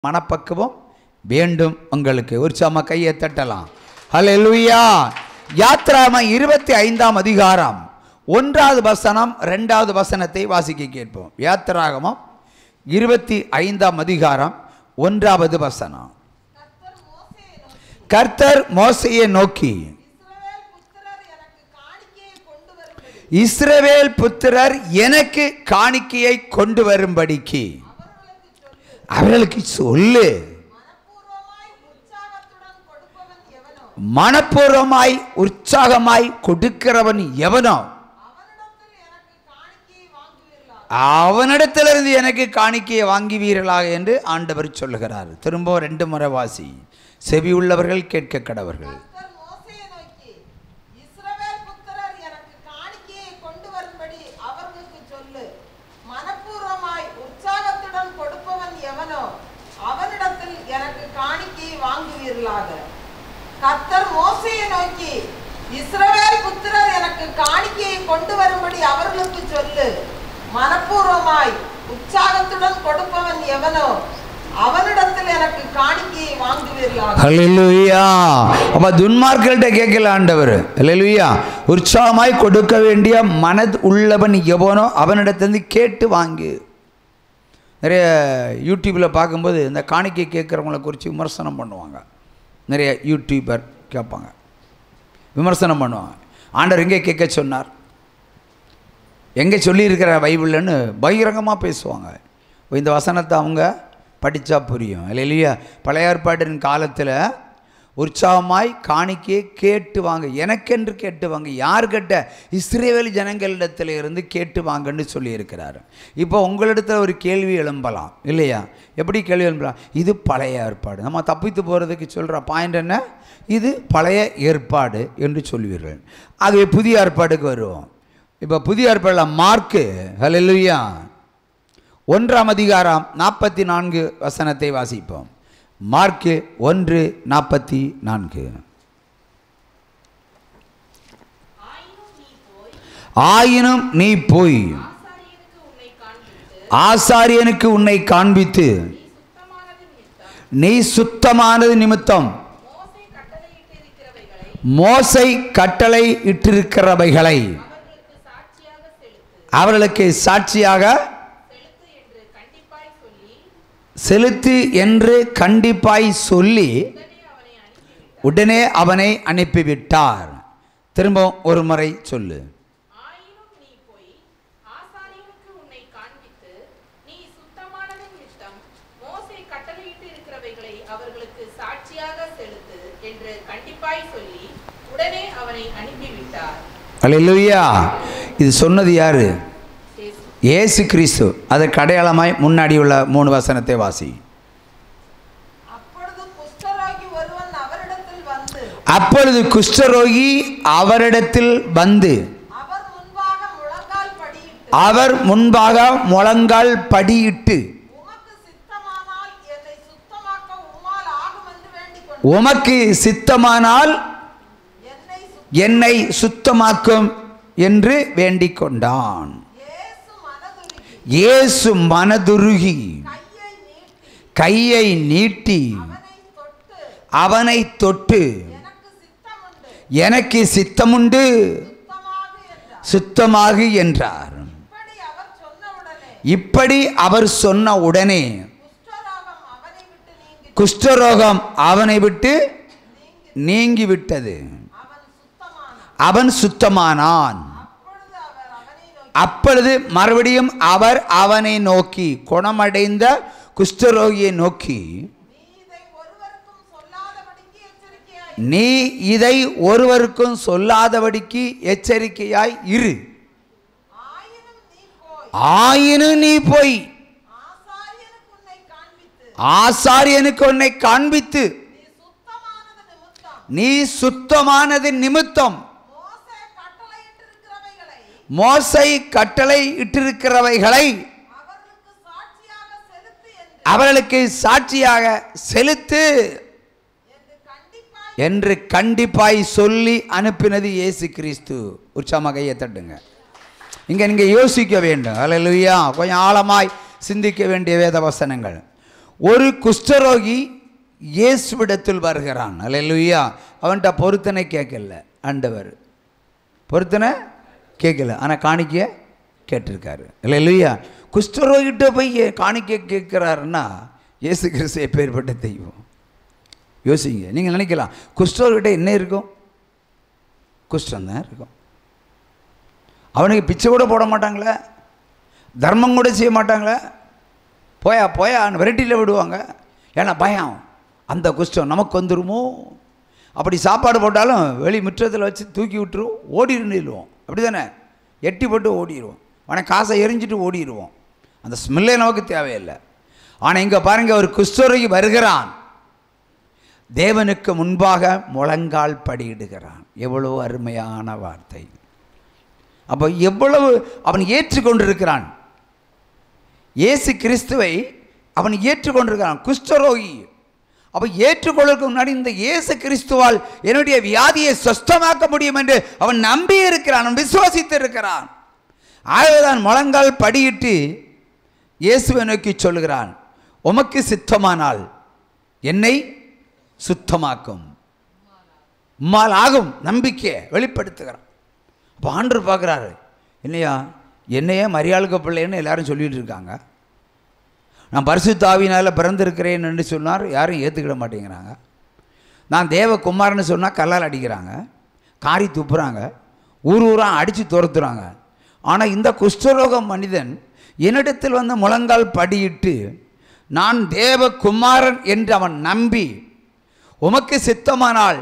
மனப்பக்குவம் வேண்டும் உங்களுக்கு. உற்சாகமா கையை தட்டலாம். ஹல்லேலூயா. யாத்ராகமம் 25ஆம் அதிகாரம் 1வது வசனம் 2வது வசனத்தை வாசிக்க கேட்போம். யாத்ராகமம் 25ஆம் அதிகாரம் 1வது வசனம். கர்த்தர் மோசேயை நோக்கி, இஸ்ரவேல் புத்திரர் எனக்கு காணிக்கையை கொண்டு வரும்படிக்கு அவர்களுக்கு சொல்லு. மனப்பூர்வமாய் உற்சாகமாய் கொடுக்கிறவன் எவனோ அவனிடத்திலிருந்து எனக்கு காணிக்கையை வாங்குவீர்களாக என்று ஆண்டவர் சொல்லுகிறார். திரும்ப 2 முறை வாசி. செவி உள்ளவர்கள் கேட்க கடவர்கள். கர்த்தர் மோசேயை நோக்கி, இஸ்ரவேல் புத்திரர் எனக்கு காணிக்கையை கொண்டு வரும்படி அவர்களுக்கு சொல்லு. மனப்பூர்வமாய் உற்சாகத்துடன் கொடுப்பவன் எவனோ அவனிடத்தில் எனக்கு காணிக்கையை வாங்குவீர்களாக. ஹல்லேலூயா. அப்ப துன்மார்க்கர்கிட்ட கேட்கல ஆண்டவர். ஹல்லேலூயா. உற்சாகமாய் கொடுக்க வேண்டிய மனது உள்ளவன் எவனோ அவனிடத்திலிருந்து கேட்டு வாங்கு. நிறைய யூடியூப்பில் பார்க்கும்போது இந்த காணிக்கை கேட்குறவங்களை குறித்து விமர்சனம் பண்ணுவாங்க. நிறைய யூடியூபர் கேட்பாங்க, விமர்சனம் பண்ணுவாங்க. ஆண்டவர் எங்கே கேட்க சொன்னார், எங்கே சொல்லியிருக்கிற பைபிள்னு பகிரங்கமாக பேசுவாங்க. இந்த வசனத்தை அவங்க படித்தா புரியும். இல்லையா? பழைய ஏற்பாட்டின் காலத்தில் உற்சாகமாய் காணிக்கையை கேட்டு வாங்க, எனக்கென்று கேட்டு வாங்க. யார்கிட்ட? இஸ்ரவேல் ஜனங்களிடத்தில் இருந்து கேட்டு வாங்கன்னு சொல்லியிருக்கிறார். இப்போ உங்களிடத்தில் ஒரு கேள்வி எழும்பலாம் இல்லையா? எப்படி கேள்வி எழும்பலாம்? இது பழைய ஏற்பாடு. நம்ம தப்பித்து போகிறதுக்கு சொல்கிற பாயிண்ட் என்ன? இது பழைய ஏற்பாடு என்று சொல்வீர்கள். ஆகவே புதிய ஏற்பாடுக்கு வருவோம். இப்போ புதிய ஏற்பாடில் மார்க்கு, ஹல்லேலூயா, 1ஆம் அதிகாரம் 44 வசனத்தை வாசிப்போம். மார்க்கு 1:44. ஆயினும் நீ போய் ஆசாரியனுக்கு உன்னை காண்பித்து நீ சுத்தமானது நிமித்தம் மோசே கட்டளை இட்டிருக்கிறவைகளை அவர்களுக்கு சாட்சியாக செலுத்து என்று கண்டிப்பாய் சொல்லி உடனே அவனை அனுப்பிவிட்டார். திரும்ப ஒரு முறை சொல்லு. அல்லேலூயா. இது சொன்னது யாரு? இயேசு கிறிஸ்து. அதற்கு அடையாளமாய் முன்னாடி உள்ள 3 வசனத்தை வாசி. அப்பொழுது குஷ்டரோகி அவரிடத்தில் வந்து அவர் முன்பாக முழங்கால் படியிட்டு உமக்கு சித்தமானால் என்னை சுத்தமாக்கும் என்று வேண்டிக் கொண்டான். இயேசு மனதுருகி கையை நீட்டி அவனை தொட்டு எனக்கு சித்தமுண்டு சுத்தமாகு என்றார். இப்படி அவர் சொன்ன உடனே குஷ்டரோகம் அவனை விட்டு நீங்கிவிட்டது. அவன் சுத்தமானான். அப்பொழுது மறுபடியும் அவர் அவனை நோக்கி, குணமடைந்த குஷ்டரோகியை நோக்கி, நீ இதை ஒருவருக்கும் சொல்லாதபடிக்கு எச்சரிக்கையாய் இரு. ஆயினும் நீ போய் ஆசாரியனுக்கு உன்னை காண்பித்து நீ சுத்தமானது நிமித்தம் மோசே கட்டளை இட்டிருக்கிறவைகளை அவர்களுக்கு சாட்சியாக செலுத்து என்று கண்டிப்பாய் சொல்லி அனுப்பினது இயேசு கிறிஸ்து. உற்சாகமாக கையை தட்டுங்க. இங்கே நீங்கள் யோசிக்க வேண்டும். அல்லேலூயா. கொஞ்சம் ஆழமாய் சிந்திக்க வேண்டிய வேத வசனங்கள். ஒரு குஷ்டரோகி இயேசுவிடத்தில் வருகிறான். அல்லேலூயா. அவன்கிட்ட பொருத்தனை கேட்கல, ஆண்டவர் பொருத்தனை கேட்கல, ஆனால் காணிக்க கேட்டிருக்காரு. அல்லேலூயா. குஷ்டரோகிட்ட போய் காணிக்க கேட்கிறாருன்னா இயேசு கிறிஸ்து எப்பேற்பட்ட தெய்வம் யோசிங்க. நீங்கள் நினைக்கலாம் குஷ்டரோகிட்ட என்ன இருக்கும்? குஷ்டம் தான் இருக்கும். அவனுக்கு பிச்சை கூட போட மாட்டாங்களே, தர்மம் கூட செய்ய மாட்டாங்களே, போயா போயா விரட்டியில் விடுவாங்க. ஏன்னா பயம், அந்த குஷ்டம் நமக்கு வந்துருமோ. அப்படி சாப்பாடு போட்டாலும் வெளி முற்றத்தில் வச்சு தூக்கி விட்டுருவோம், ஓடிடுவோம். அப்படி தானே, எட்டி போட்டு ஓடிடுவோம். ஆனால் காசை எரிஞ்சிட்டு ஓடிடுவோம். அந்த ஸ்மெல்லே நமக்கு தேவையில்லை. ஆனால் இங்கே பாருங்கள், ஒரு குஷ்டரோகி வருகிறான், தேவனுக்கு முன்பாக முழங்கால் படியிடுகிறான். எவ்வளவு அருமையான வார்த்தை! அப்போ எவ்வளவு அவன் ஏற்றுக்கொண்டிருக்கிறான், இயேசு கிறிஸ்துவை அவன் ஏற்றுக்கொண்டிருக்கிறான். குஷ்டரோகி அப்போ ஏற்றுக்கொள்வதற்கு முன்னாடி இந்த இயேசு கிறிஸ்துவால் என்னுடைய வியாதியை சுஸ்தமாக்க முடியும் என்று அவன் நம்பி இருக்கிறான், அவன் விசுவாசித்து இருக்கிறான். ஆகவேதான் முழங்கால் படியிட்டு இயேசுவை நோக்கி சொல்கிறான், உமக்கு சித்தமானால் என்னை சுத்தமாக்கும், உம்மால் ஆகும் நம்பிக்கையை வெளிப்படுத்துகிறான். அப்போ ஆண்டவர் பார்க்குறாரு, இல்லையா என்னையே மரியாளுக்கு பிள்ளைன்னு எல்லாரும் சொல்லிகிட்டு இருக்காங்க, நான் பரிசுத்த ஆவியினால் பிறந்திருக்கிறேன் என்று சொன்னார், யாரும் ஏற்றுக்கிட மாட்டேங்கிறாங்க. நான் தேவகுமாரன்னு சொன்னால் கல்லால் அடிக்கிறாங்க, காரி துப்புறாங்க, ஊர் ஊராக அடித்து துரத்துறாங்க. ஆனால் இந்த குஷ்டரோக மனிதன் என்னிடத்தில் வந்து முழங்கால் படியிட்டு நான் தேவகுமாரன் என்று அவன் நம்பி உமக்கு சித்தமானால்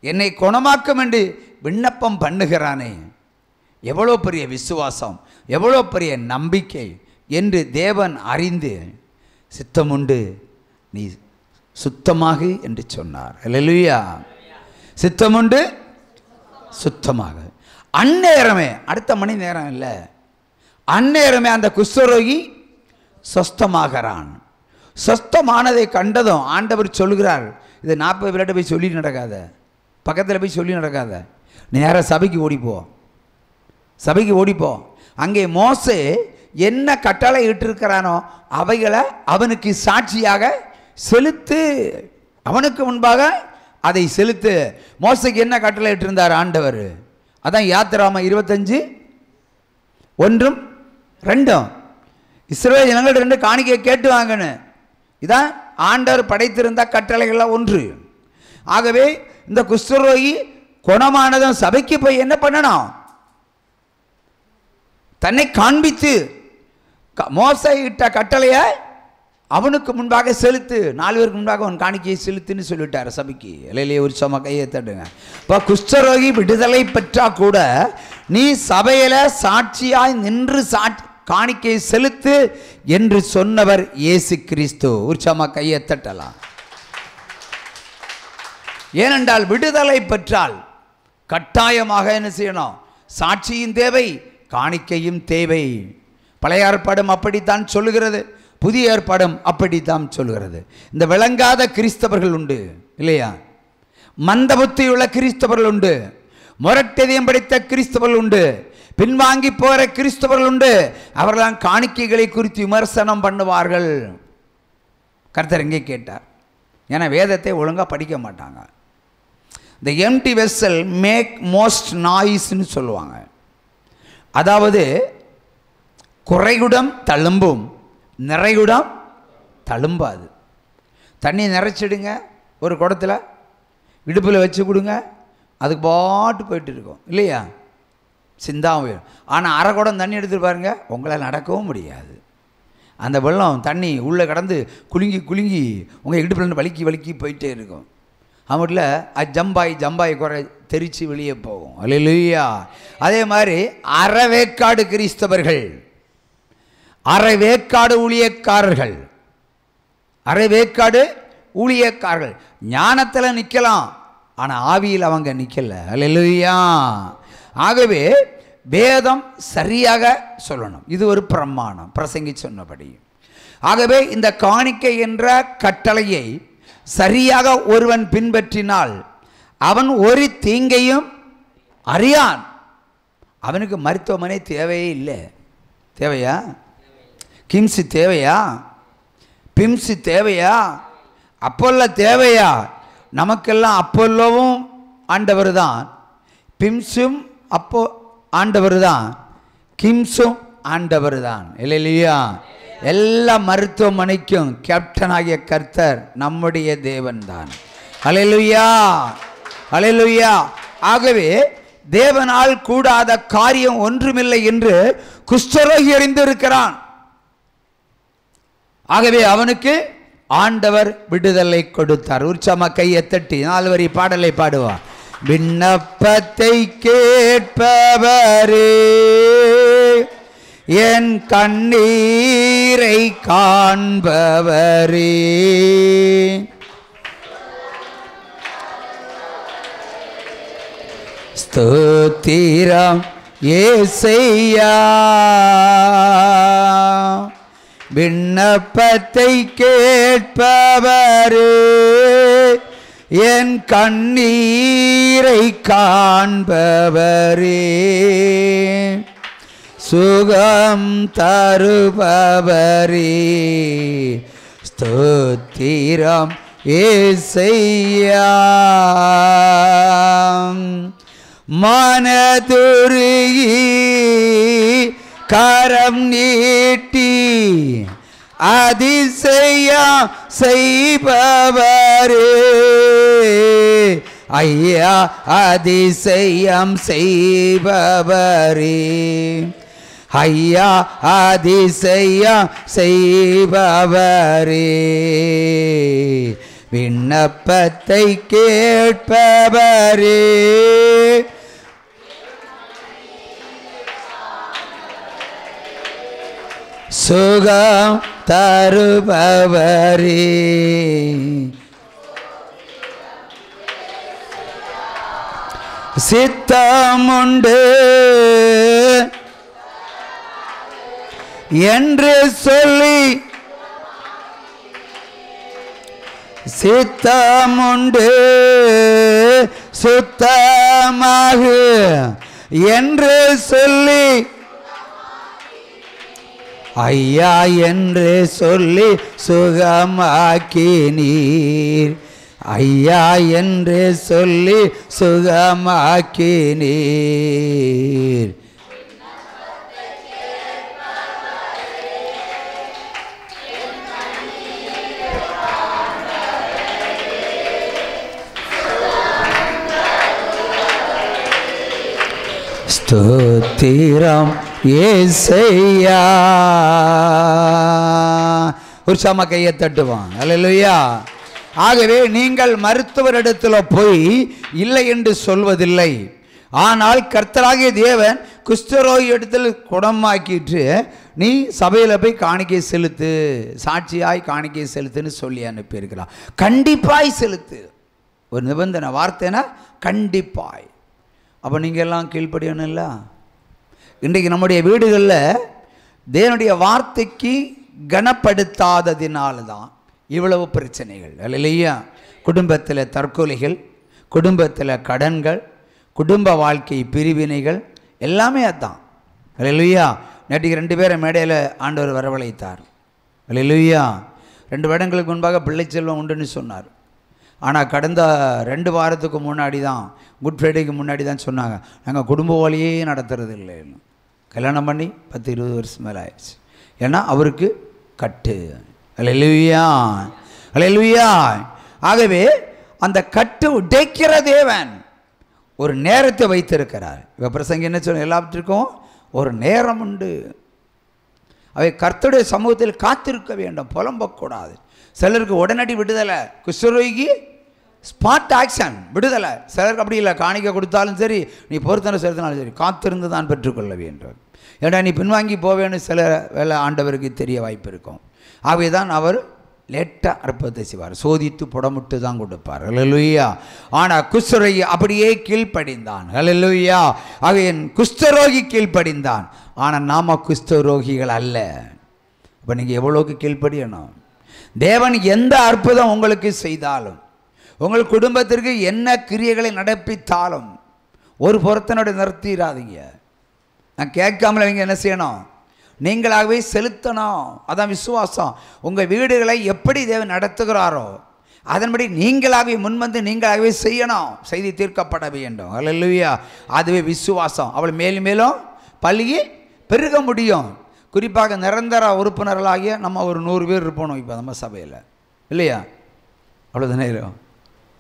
என்னை குணமாக்கும் என்று விண்ணப்பம் பண்ணுகிறானே. எவ்வளோ பெரிய விசுவாசம், எவ்வளோ பெரிய நம்பிக்கை என்று தேவன் அறிந்து சித்தமுண்டு நீ சுத்தமாகு என்று சொன்னார். அல்லேலூயா. சித்தமுண்டு சுத்தமாக. அந்நேரமே, அடுத்த மணி நேரம் இல்லை, அந்நேரமே அந்த குஷ்டரோகி சொஸ்தமாகிறான். சொஸ்தமானதை கண்டதும் ஆண்டவர் சொல்கிறார், இதை 40 பேர்கிட்ட போய் சொல்லி நடக்காத, பக்கத்தில் போய் சொல்லி நடக்காத, நேராக சபைக்கு ஓடிப்போ, சபைக்கு ஓடிப்போ. அங்கே மோசே என்ன கட்டளை இட்டிருக்கிறானோ அவைகளை அவனுக்கு சாட்சியாக செலுத்து, அவனுக்கு முன்பாக அதை செலுத்து. மோசைக்கு என்ன கட்டளை இட்டிருந்தார் ஆண்டவர்? அதான் யாத்திராம 25:1-2 இஸ்ரவேல் ஜனங்கள் 2 காணிக்கை கேட்டு வாங்கன்னு. இதான் ஆண்டவர் படைத்திருந்த கட்டளைகள்லாம் ஒன்று. ஆகவே இந்த குஷ்டரோகி குணமானதும் சபைக்கு போய் என்ன பண்ணணும்? தன்னை காண்பித்து மோசே இட்ட கட்டளையை அவனுக்கு முன்பாக செலுத்து, 4 பேருக்கு முன்பாக அவன் காணிக்கையை செலுத்துன்னு சொல்லிட்டார் சபைக்கு. இல்லையே, ஒரு சம கையை தட்டுங்க. இப்போ குஷ்டரோகி விடுதலை பெற்றா கூட நீ சபையில் சாட்சியாய் நின்று காணிக்கையை செலுத்து என்று சொன்னவர் இயேசு கிறிஸ்து. ஒரு சம கையை தட்டலாம். ஏனென்றால் விடுதலை பெற்றால் கட்டாயமாக என்ன செய்யணும்? சாட்சியும் தேவை, காணிக்கையும் தேவை. பழைய ஏற்பாடும் அப்படித்தான் சொல்லுகிறது, புதிய ஏற்பாடும் அப்படித்தான் சொல்லுகிறது. இந்த விளங்காத கிறிஸ்தவர்கள் உண்டு இல்லையா, மந்த புத்தியுள்ள கிறிஸ்தவர்கள் உண்டு, முரட்டதியம் படித்த கிறிஸ்தவர்கள் உண்டு, பின்வாங்கி போகிற கிறிஸ்தவர்கள் உண்டு. அவர்களாம் காணிக்கைகளை குறித்து விமர்சனம் பண்ணுவார்கள். கர்த்தர் எங்கே கேட்டார்? ஏன்னா வேதத்தை ஒழுங்காக படிக்க மாட்டாங்க. இந்த எம்டி வெசல் மேக் மோஸ்ட் நாய்ஸ்ன்னு சொல்லுவாங்க. அதாவது குறைகுடம் தழும்பும் நிறைகுடம் தழும்பாது. தண்ணி நிறைச்சிடுங்க, ஒரு குடத்தில் இடுப்பில் வச்சு கொடுங்க, அதுக்கு பாட்டு போயிட்டு இருக்கும் இல்லையா, சிந்தாவும். ஆனால் அரை குடம் தண்ணி எடுத்துட்டு பாருங்க, உங்களால் நடக்கவும் முடியாது. அந்த வெள்ளம் தண்ணி உள்ளே கடந்து குலுங்கி குலுங்கி உங்கள் இடுப்பில் வலிக்கி வலிக்கி போயிட்டே இருக்கும். அவங்கள்ல அது ஜம்பாய் குறை தெரிச்சு வெளியே போகும். அல்லேலூயா. அதே மாதிரி அறவேக்காடு கிறிஸ்தவர்கள், அறவேக்காடு ஊழியக்காரர்கள், அறவேக்காடு ஊழியக்காரர்கள் ஞானத்தில் நிற்கலாம், ஆனால் ஆவியில் அவங்க நிற்கல. அல்லேலூயா. ஆகவே வேதம் சரியாக சொல்லணும். இது ஒரு பிரமாணம், பிரசங்கி சொன்னபடி. ஆகவே இந்த காணிக்கை என்ற கட்டளையை சரியாக ஒருவன் பின்பற்றினால் அவன் ஒரு தீங்கையும் அறியான். அவனுக்கு மருத்துவமனை தேவையே இல்லை. தேவையா? கிம்ஸ் தேவையா? பிம்ஸ் தேவையா? அப்போல்லோ தேவையா? நமக்கெல்லாம் அப்போல்லோவும் ஆண்டவர் தான், பிம்ஸும் அப்போ ஆண்டவர் தான், கிம்ஸும் ஆண்டவர் தான். இல்லையா? எல்லா மருத்துவமனைக்கும் கேப்டன் ஆகிய கர்த்தர் நம்முடைய தேவன் தான். அல்லேலூயா, அல்லேலூயா. ஆகவே தேவனால் கூடாத காரியம் ஒன்றுமில்லை என்று குஷ்டரோகி அறிந்திருக்கிறான். ஆகவே அவனுக்கு ஆண்டவர் விடுதலை கொடுத்தார். உற்சாகமா கையை தட்டி 4 வரி பாடலை பாடுவார். விண்ணப்பத்தை கேட்பவரே, என் கண்ணீரை காண்பவரே, ஸ்தோத்திரம் ஏசையா. விண்ணப்பத்தை கேட்பவரே, என் கண்ணீரை காண்பவரே, சுகம் தருபவரே, ஸ்தோத்திரம் ஏசையா. மனதுருகி கரம் நீட்டி அதிசயம் செய்பவரே, ஐயா அதிசயம் செய்பவரே, ஐயா அதிசயம் செய்பவரே, விண்ணப்பத்தை கேட்பவரே, சுகம் தருபவரே, சித்தமுண்டு என்று சொல்லி, சித்தமுண்டு சுத்தமாக என்று சொல்லி, ஐயா என்று சொல்லி சுகமாக்கினீர், ஐயா என்று சொல்லி சுகமாக்கினீர். ஸ்தோத்திரம் ஏசையா. உற்சாகமா கையை தட்டுவான். அல்லேலூயா. ஆகவே நீங்கள் மருத்துவரிடத்தில் போய் இல்லை என்று சொல்வதில்லை. ஆனால் கர்த்தராகிய தேவன் குஷ்டரோகி இடத்தில் குணமாக்கிட்டு நீ சபையில் போய் காணிக்கை செலுத்து, சாட்சியாய் காணிக்கை செலுத்துன்னு சொல்லி அனுப்பியிருக்கிறான். கண்டிப்பாய் செலுத்து. ஒரு நிபந்தனை வார்த்தைனா கண்டிப்பாய். அப்போ நீங்கள் எல்லாம் கீழ்ப்படியணும்ல. இன்றைக்கு நம்முடைய வீடுகளில் தேவனுடைய வார்த்தைக்கு கனப்படுத்தாததினால்தான் இவ்வளவு பிரச்சனைகள். இல்லையா? குடும்பத்தில் தற்கொலைகள், குடும்பத்தில் கடன்கள், குடும்ப வாழ்க்கை பிரிவினைகள் எல்லாமே அதுதான். இல்லையா? நேற்றுக்கு 2 பேரை மேடையில் ஆண்டவர் வரவழைத்தார். இல்லையா? 2 வருடங்களுக்கு முன்பாக பிள்ளை செல்வம் உண்டுன்னு சொன்னார். ஆனால் கடந்த 2 வாரத்துக்கு முன்னாடி தான், குட் ஃப்ரைடேக்கு முன்னாடி தான் சொன்னாங்க, நாங்கள் குடும்ப வழியே நடத்துறது இல்லை. கல்யாணம் பண்ணி 10-20 வருஷம் மேலே ஆயிடுச்சு. ஏன்னா அவருக்கு கட்டு. அல்லேலூயா, அல்லேலூயா. ஆகவே அந்த கட்டு உடைக்கிற தேவன் ஒரு நேரத்தை வைத்திருக்கிறார். இப்போ பிரசங்க என்ன சொல்ல, எல்லாவற்றிற்கும் ஒரு நேரம் உண்டு. அவை கர்த்தருடைய சமூகத்தில் காத்திருக்க வேண்டும், புலம்பக்கூடாது. சிலருக்கு உடனடி விடுதலை, குஷ்டரோகிக்கு ஸ்பாட் ஆக்ஷன் விடுதலை. சிலருக்கு அப்படி இல்லை, காணிக்க கொடுத்தாலும் சரி, நீ பொருத்தனை செலுத்தினாலும் சரி, காத்திருந்து தான் பெற்றுக்கொள்ள வேண்டும். ஏன்னா நீ பின்வாங்கி போவேன்னு சில வேலை ஆண்டவருக்கு தெரிய வாய்ப்பு இருக்கும். ஆகவே தான் அவர் லேட்டாக அற்புதத்தை செய்வார், சோதித்து புடமுட்டு தான் கொடுப்பார். அல்லேலூயா. ஆனால் குஷ்டரோகி அப்படியே கீழ்ப்படிந்தான். அல்லேலூயா. ஆக என் குஷ்டரோகி கீழ்ப்படிந்தான். ஆனால் நாம் குஷ்டரோகிகள் அல்ல. இப்போ நீங்கள் எவ்வளோக்கு கீழ்ப்படியணும்? தேவன் எந்த அற்புதம் உங்களுக்கு செய்தாலும், உங்கள் குடும்பத்திற்கு என்ன கிரியைகளை நடப்பித்தாலும் ஒரு பொருத்தனோட நிறுத்திடாதீங்க. நான் கேட்காமல நீங்கள் என்ன செய்யணும்? நீங்களாகவே செலுத்தணும். அதான் விசுவாசம். உங்கள் வீடுகளை எப்படி தேவன் நடத்துகிறாரோ அதன்படி நீங்களாகவே முன்வந்து நீங்களாகவே செய்யணும். செய்தி தீர்க்கப்பட வேண்டும். அல்லேலூயா. அதுவே விசுவாசம். அவள் மேலும் மேலும் பல்கி பெருக முடியும். குறிப்பாக நிரந்தர உறுப்பினர்களாகிய நம்ம ஒரு 100 பேர் இருப்போம் இப்போ நம்ம சபையில், இல்லையா? அவ்வளோதானே இருக்கும்.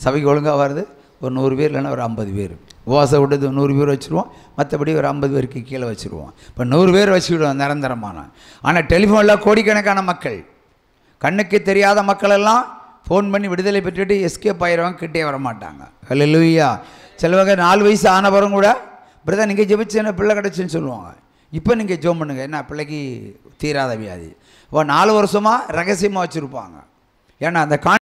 சபைக்கு ஒழுங்காக வருது ஒரு 100 பேர், இல்லைன்னா ஒரு 50 பேர். உபவாசம் விட்டது 100 பேர் வச்சுருவோம், மற்றபடி ஒரு 50 பேருக்கு கீழே வச்சுருவோம். இப்போ 100 பேர் வச்சுக்கிடுவோம் நிரந்தரமான. ஆனால் டெலிஃபோனில் கோடிக்கணக்கான மக்கள், கண்ணுக்கு தெரியாத மக்களெல்லாம் ஃபோன் பண்ணி விடுதலை பெற்றுட்டு எஸ்கேப் ஆயிடுவாங்க, கிட்டே வர மாட்டாங்க. அல்லேலூயா. சிலவங்க 4 வயசு ஆனவரும் கூட பிரதர் நீங்கள் ஜெபிச்சு என்ன பிள்ளை கிடச்சின்னு சொல்லுவாங்க. இப்போ நீங்கள் ஜோம் பண்ணுங்க, என்ன பிள்ளைக்கு தீராத வியாதி. 4 வருஷமாக ரகசியமாக வச்சுருப்பாங்க. ஏன்னா அந்த